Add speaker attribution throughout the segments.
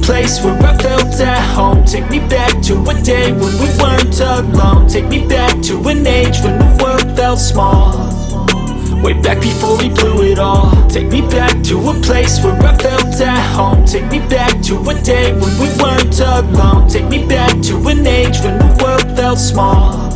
Speaker 1: place where I felt at home. Take me back to a day when we weren't alone. Take me back to an age when the world felt small, way back before we blew it all. Take me back to a place where I felt at home. Take me back to a day when we weren't alone. Take me back to an age when the world felt small,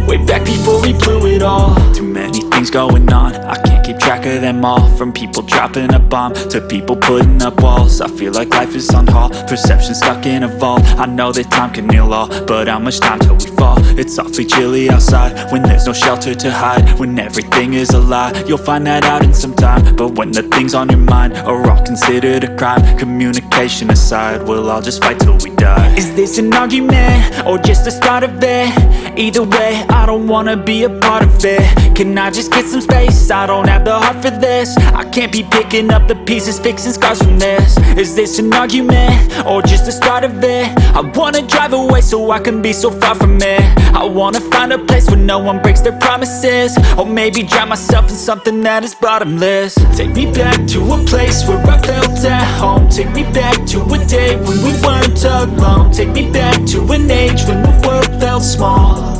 Speaker 1: way back before we blew it all. Too many things going on, I can't keep track of them all. From people dropping a bomb to people putting up walls. I feel like life is on hold, perception stuck in a vault. I know that time can heal all, but how much time till we fall? It's awfully chilly outside when there's no shelter to hide. When everything is a lie, you'll find that out in some time. But when the things on your mind are all considered a crime, communication aside, we'll all just fight till we die. Is this an argument or just the start of it? Either way, I don't wanna be a part of it. Can I just get some space? I don't have the heart for this. I can't be picking up the pieces, fixing scars from this. Is this an argument or just the start of it? I wanna drive away so I can be so far from it. I wanna find a place where no one breaks their promises, or maybe drown myself in something that is bottomless. Take me back to a place where I felt at home. Take me back to a day when we weren't alone. Take me back to an age when the world felt small,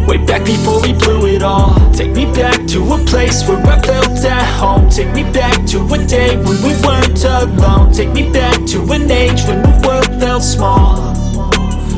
Speaker 1: way back before we blew it all. Take me back to a place where I felt at home. Take me back to a day when we weren't alone. Take me back to an age when the world felt small,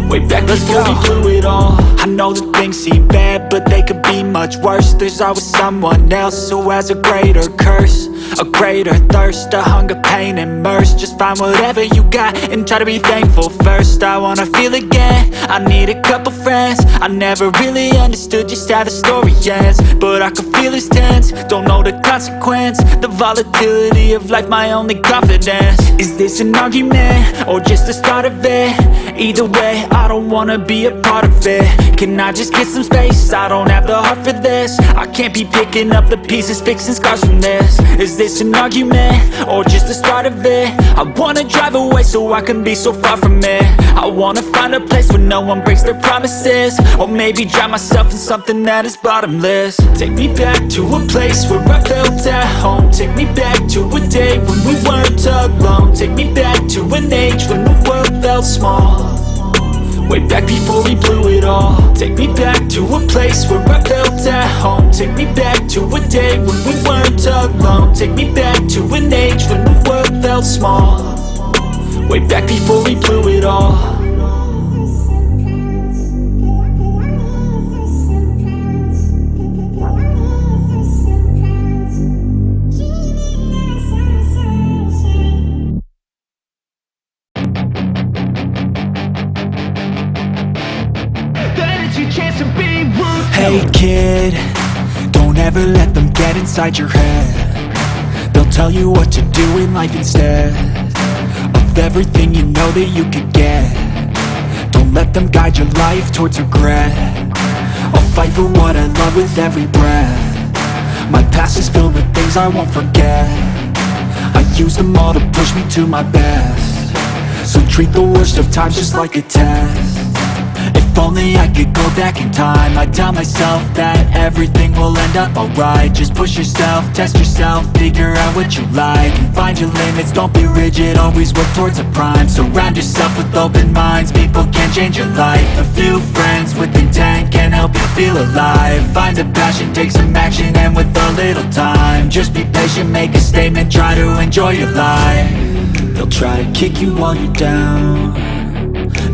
Speaker 1: way back before we blew it all. I know that things seem bad, but they could be much worse. There's always someone else who has a greater curse, a greater thirst, a hunger, pain, and mercy. Just find whatever you got and try to be thankful first. I wanna feel again, I need a couple friends. I never really understood just how the story ends, but I can feel it's tense, don't know the consequence. The volatility of life, my only confidence. Is this an argument or just the start of it? Either way, I don't wanna be a part of it. Can I just get some space? I don't have the heart for this. I can't be picking up the pieces, fixing scars from this. Is this an argument or just the start of it? I wanna drive away so I can be so far from it. I wanna find a place where no one breaks their promises, or maybe drown myself in something that is bottomless. Take me back to a place where I felt at home. Take me back to a day when we weren't alone. Take me back to an age when the world felt small, way back before we blew it all. Take me back to a place where I felt at home. Take me back to a day when we weren't alone. Take me back to an age when the world felt small, way back before we blew it all. Hey kid, don't ever let them get inside your head. They'll tell you what to do in life instead of everything you know that you could get. Don't let them guide your life towards regret. I'll fight for what I love with every breath. My past is filled with things I won't forget. I use them all to push me to my best. So treat the worst of times just like a test. If only I could go back in time, I'd tell myself that everything will end up alright. Just push yourself, test yourself, figure out what you like, and find your limits, don't be rigid, always work towards a prime. Surround yourself with open minds, people can change your life. A few friends with intent can help you feel alive. Find a passion, take some action, and with a little time, just be patient, make a statement, try to enjoy your life. They'll try to kick you while you're down.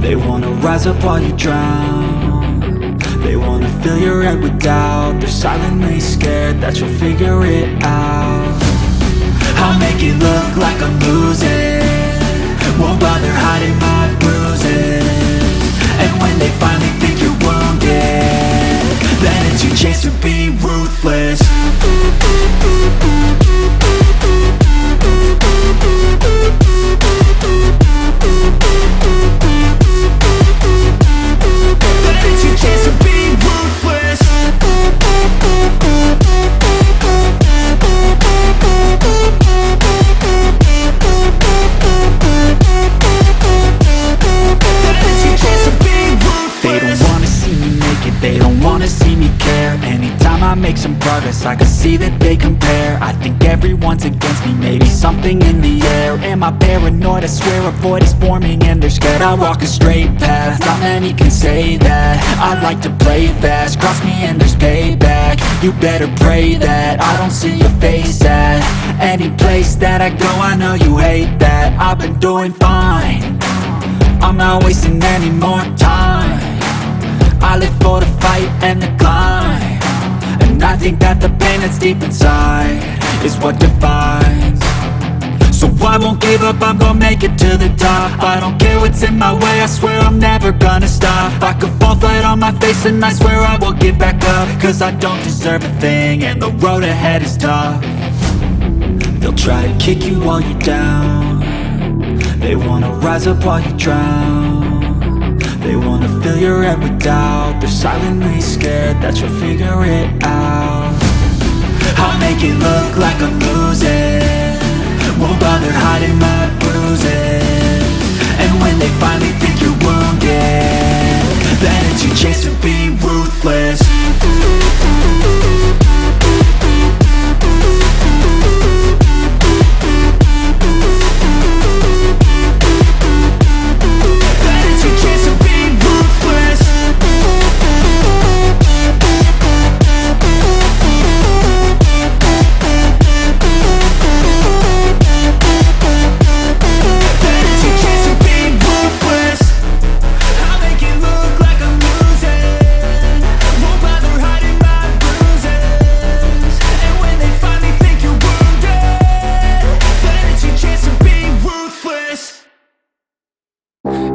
Speaker 1: They wanna rise up while you drown. They wanna fill your head with doubt. They're silently scared that you'll figure it out. I'll make it look like I'm losing, won't bother hiding my bruises. And when they finally think you're wounded, then it's your chance to be ruthless. make some progress, I can see that they compare. I think everyone's against me, maybe something in the air. Am I paranoid? I swear a void is forming and they're scared. I walk a straight path, not many can say that. I like to play fast, cross me and there's payback. You better pray that I don't see your face at any place that I go. I know you hate that. I've been doing fine, I'm not wasting any more time. I live for the fight and the climb, and I think that the pain that's deep inside is what defines. So I won't give up, I'm gonna make it to the top. I don't care what's in my way, I swear I'm never gonna stop. I could fall flat on my face and I swear I will get back up, cause I don't deserve a thing and the road ahead is tough. They'll try to kick you while you're down, they wanna rise up while you drown. They wanna fill your head with doubt, they're silently scared that you'll figure it out. I'll make it look like I'm losing, won't bother hiding my bruises. And when they finally think you're wounded, then it's your chance to be ruthless.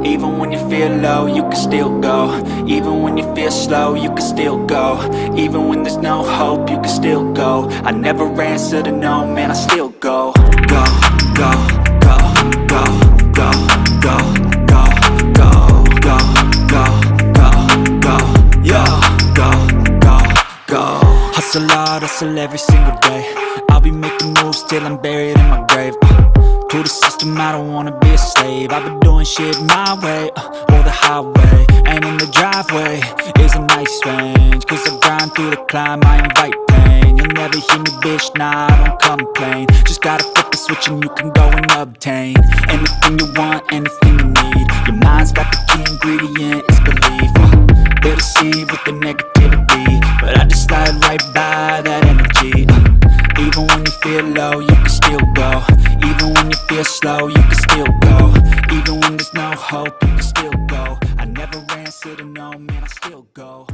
Speaker 1: Even when you feel low, you can still go. Even when you feel slow, you can still go. Even when there's no hope, you can still go. I never answer to no, man, I still go. Go, go, go, go, go, go, go, go, go, go, go, go, yo, go, go, go. Hustle hard, hustle every single day. I'll be making moves till I'm buried in my grave. To the system, I don't wanna be a slave. I've been doing shit my way, or the highway. And in the driveway is a nice range, cause I grind through the climb, I invite pain. You'll never hear me, bitch, nah, I don't complain. Just gotta flip the switch and you can go and obtain anything you want, anything you need. Your mind's got the key ingredient, it's belief. They deceive with the negativity, but I just slide right by that energy. Even when you feel low, you can still go. Even when you feel slow, you can still go. Even when there's no hope, you can still go. I never answer to no, man, I still go.